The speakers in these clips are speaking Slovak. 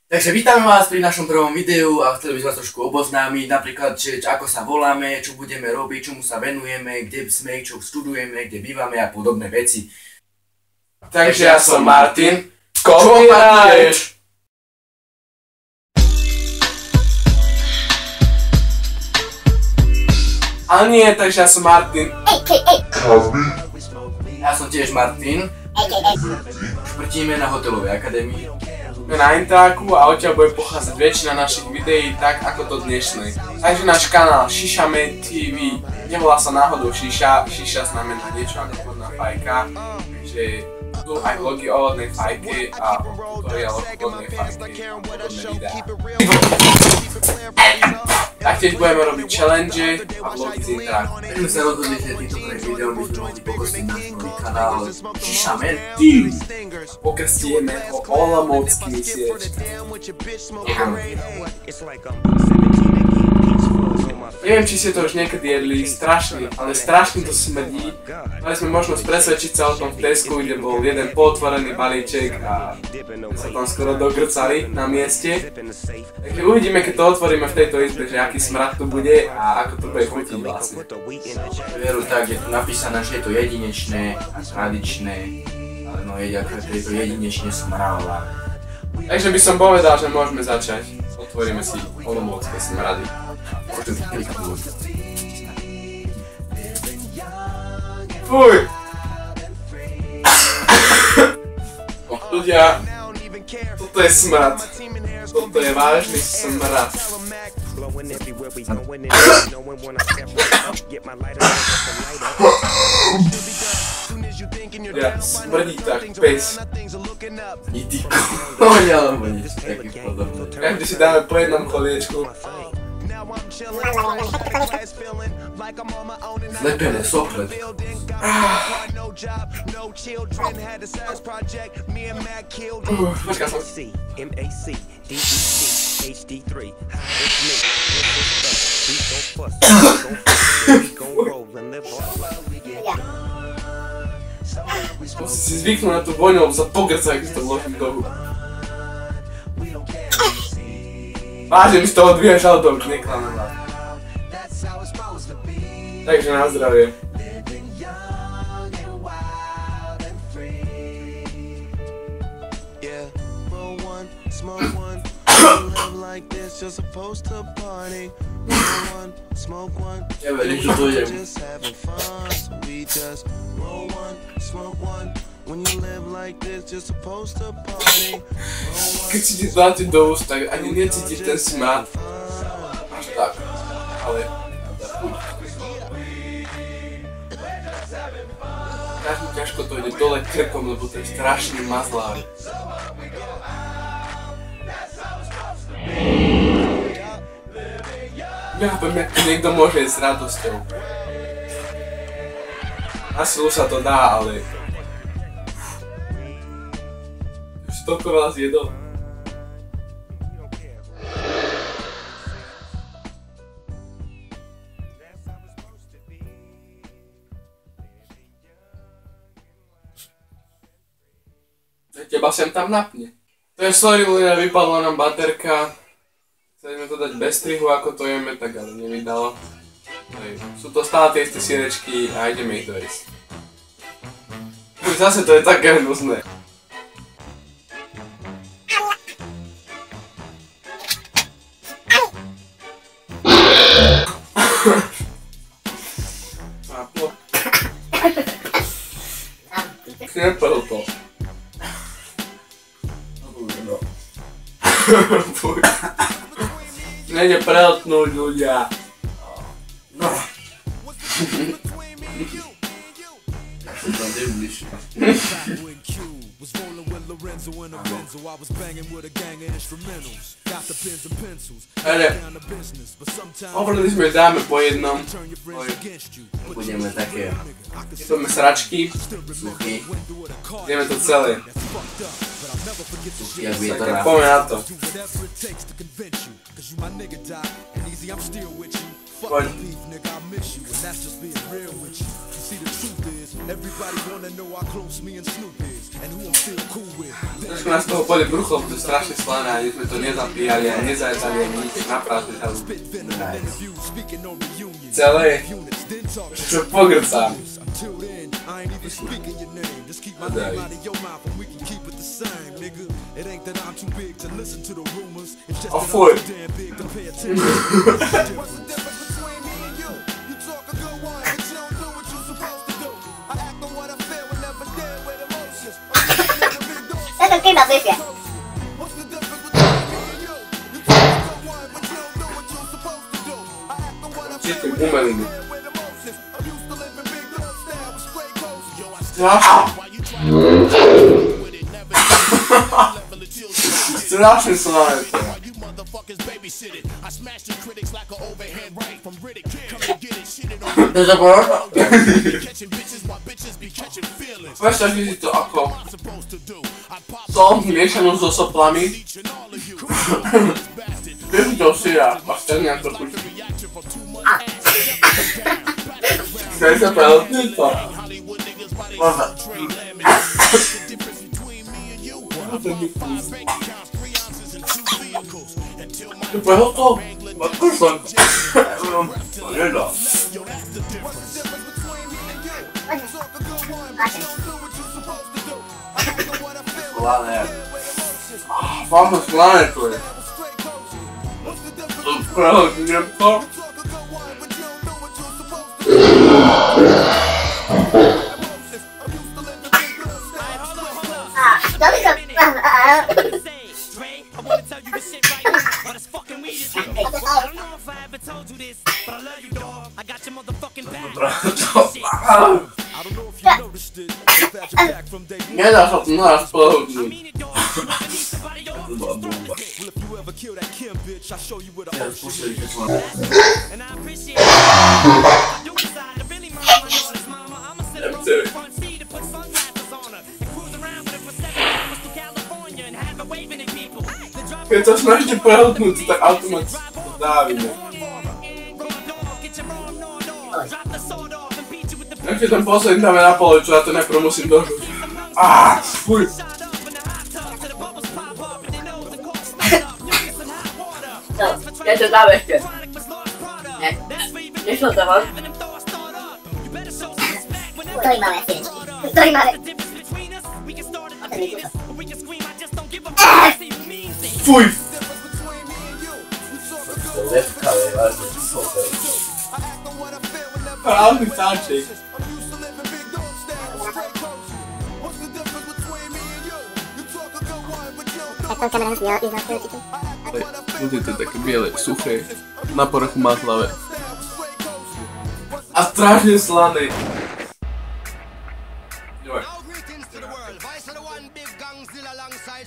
Takže vítame vás pri našom prvom videu a chceli by sme vás trošku oboznámiť, napríklad, ako sa voláme, čo budeme robiť, čomu sa venujeme, kde sme, čo študujeme, kde bývame a podobné veci. Takže ja som Martin. Copyright! A nie, takže ja som Martin. Ja som tiež Martin. Šprtíme na hotelovej akadémii. Na Intáku a odtiaľ bude pochádzať väčšina našich videí tak ako do dnešnej. Takže náš kanál Šišame TV nevolá sa náhodou Šiša, Šiša znamená niečo ako vodná fajka, takže tu aj vlogy o vodnej fajke a tutoriál o vodnej fajke a podobné videá. Taktiež budeme robiť challenge a vlogy z Intáku. Tak sme sa rozhodli, že týmto prvým videom by sme mohli pokrstiť náš nový kanál Šišame TV. Pokrstíme ho olomouckými sierečkami. Neviem, či ste to už niekedy jedli, strašný, ale strašne to smrdí. Mali sme možnosť presvedčiť sa o tom v Tesku, kde bol jeden pootvorený balíček a sa tam skoro dogrcali na mieste. Takže uvidíme, keď to otvoríme v tejto izbe, že aký smrad tu bude a ako to bude chutiť vlastne. Veru tak, je tu napísané, že je to jedinečné a tradičné, ale no jedia, je to jedinečne smrávla. Takže by som povedal, že môžeme začať. Otvoríme si olomoucké smrady. Fuj! Ľudia, toto je smrad. Toto je vážny smrad. Ľudia, smrdí tak pes. I ty koň, alebo niečo taký podobné. Každý si dáme po jednom koliečku. Zlepené soplet. Počká som. Musím si zvyknúť na tú voňu, lebo sa pogrca, ak si to vložím do húb. Vážne mi z toho dvíha žalúdok, neklamem vás. Takže na zdravie. Ja verím, že to idem. Keď si ti dáte do úst, tak ani necítiš ten smrad. Až tak. Ale... Každý ťažko to ide dole krkom, lebo to je strašný mazlár. Nechápem, jak to niekto môže jesť s radosťou. Na silu sa to dá, ale... Už si toľko veľa zjedol. Teba sem tam napne. To je sorry, ľudia, vypadla nám baterka. Chceli sme to dať bez strihu, ako to jeme, tak ale nevydalo. Sú to stále tie isté sierečky a ideme ich dojesť. Už zase to je také hnusné. Náplo. Nepel to. Fuj. Nejde preletnúť, ľudia. No. Ja som tam nebližšie. Ale... Hovorili sme, dáme po jednom. Budeme také Ideme sračky. suchy. Ideme to celé. Suchy, jak vietor. Tak poďme na to. Poď. Trošku nás toho pôjde brucho, to je strašne slané a sme to nezapíjali a nezajedzali ani nič na práci žalu. Celé, čo pogrcám. O fuj. That's okay about this yet. Čistý umeliny. Strašne slavé to. To je zaporota? Predstavte si to ako sol miešanú so soplami. Vypúťou syra a staniam to chuť. Chceš sa peltniť to? Možno. Ty pehol to? Odkúšam. To nedá. Slané. Fámo slané to je. To prehodím to. Nedá sa to naraz prehodnúť. To bola bomba. Teraz pustili keď som Keď sa snažíte prehodnúť, tak automaticky to dávime. Ešte ten posledný dáme na pole, čo ja to najprv musím dožuť. Fuj. No, ja to dám ešte. Ne, nešlo to von. Ktorý máme sirečky? Ktorý máme? Fuj. to lepkavé, vážne, super. Právny sáček. Tak to kamera zdiela, je zase určite. Bude to také biele, suché, na povrchu mazlavé. A strašne slané. Joj.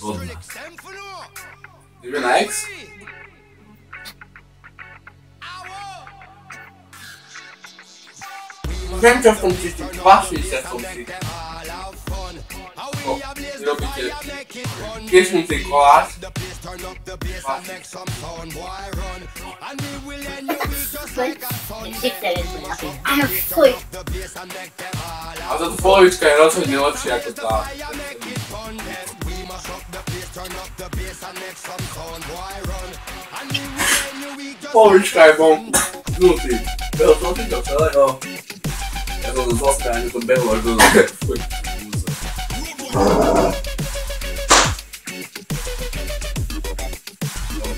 Vodná. Ideme na X? Viem, čo v tom cítim, kvasí sa v tom cítim. Robíte kiesnutý koláč. Fuj. A táto polovička je rozhodne lepšia ako tá. Polovička je bon. Znutý. Behol som si to celé, no. Ja som to zloskal, ani to behol až do zle. Fuj.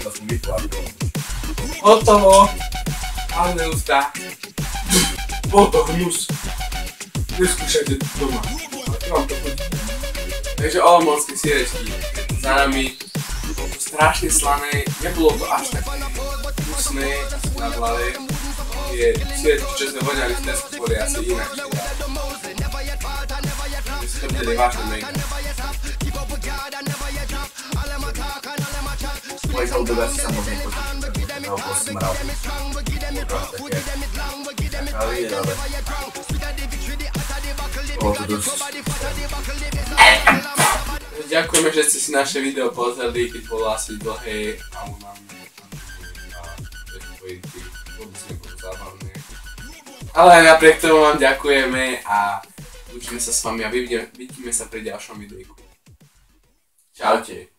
To som vyplátil. Hotovo. Ale neustá. Bol to hnus. Neskúšajte to doma. Mám to chuť. Takže olomoucké sírečky. Za nami. Bolo to strašne slané. Nebolo to až také hnusné na hlave. Tie sírečky, čo sme voňali v Tesku, boli asi inakšie. Že si to videli vážne mega. Moje sa udobia si samozrejme počuť. Na okolo smrál. Také kávy, ale... Bolo to dosť. Ďakujeme, že ste si naše video pozreli, keď bolo asi dlhé a unámne. Ale aj napriek tomu vám ďakujeme a učíme sa s vami a vidíme sa pri ďalšom videjku. Čaute.